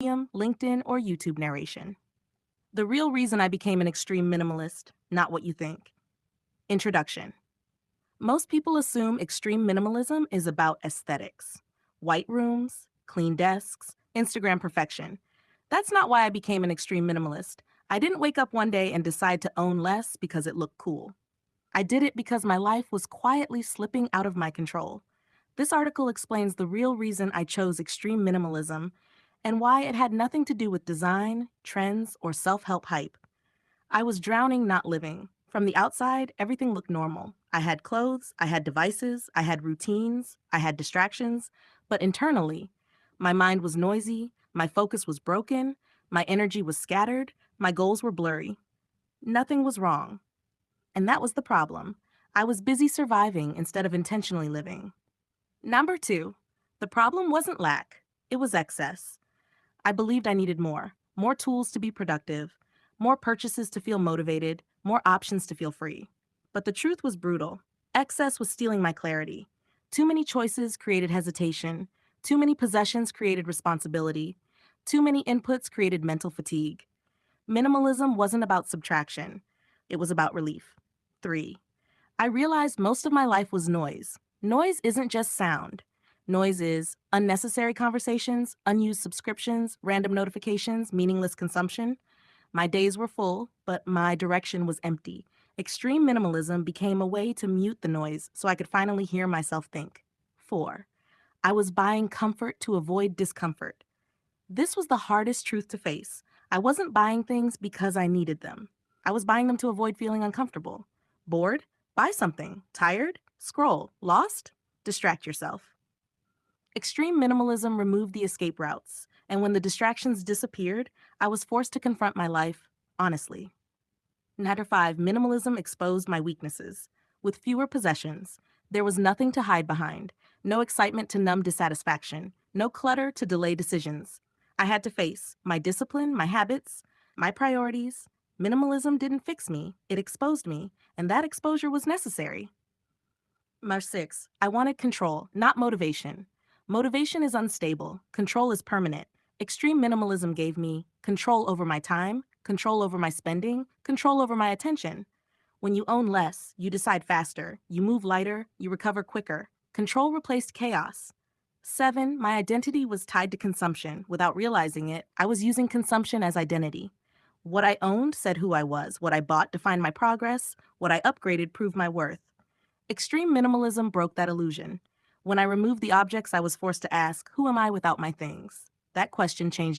Medium, LinkedIn, or YouTube narration. The real reason I became an extreme minimalist, not what you think. Introduction. Most people assume extreme minimalism is about aesthetics. White rooms, clean desks, Instagram perfection. That's not why I became an extreme minimalist. I didn't wake up one day and decide to own less because it looked cool. I did it because my life was quietly slipping out of my control. This article explains the real reason I chose extreme minimalism and why it had nothing to do with design, trends, or self-help hype. I was drowning, not living. From the outside, everything looked normal. I had clothes, I had devices, I had routines, I had distractions, but internally, my mind was noisy, my focus was broken, my energy was scattered, my goals were blurry. Nothing was wrong. And that was the problem. I was busy surviving instead of intentionally living. Number two, the problem wasn't lack, it was excess. I believed I needed more tools to be productive, more purchases to feel motivated, more options to feel free. But the truth was brutal. Excess was stealing my clarity. Too many choices created hesitation. Too many possessions created responsibility. Too many inputs created mental fatigue. Minimalism wasn't about subtraction. It was about relief. 3. I realized most of my life was noise. Noise isn't just sound. Noise is unnecessary conversations, unused subscriptions, random notifications, meaningless consumption. My days were full, but my direction was empty. Extreme minimalism became a way to mute the noise so I could finally hear myself think. 4. I was buying comfort to avoid discomfort. This was the hardest truth to face. I wasn't buying things because I needed them. I was buying them to avoid feeling uncomfortable. Bored? Buy something. Tired? Scroll. Lost? Distract yourself. Extreme minimalism removed the escape routes, and when the distractions disappeared, I was forced to confront my life honestly. Number 5, minimalism exposed my weaknesses. With fewer possessions, there was nothing to hide behind, no excitement to numb dissatisfaction, no clutter to delay decisions. I had to face my discipline, my habits, my priorities. Minimalism didn't fix me, it exposed me, and that exposure was necessary. Number 6, I wanted control, not motivation. Motivation is unstable, control is permanent. Extreme minimalism gave me control over my time, control over my spending, control over my attention. When you own less, you decide faster, you move lighter, you recover quicker. Control replaced chaos. 7, my identity was tied to consumption. Without realizing it, I was using consumption as identity. What I owned said who I was, what I bought defined my progress, what I upgraded proved my worth. Extreme minimalism broke that illusion. When I removed the objects, I was forced to ask, who am I without my things? That question changed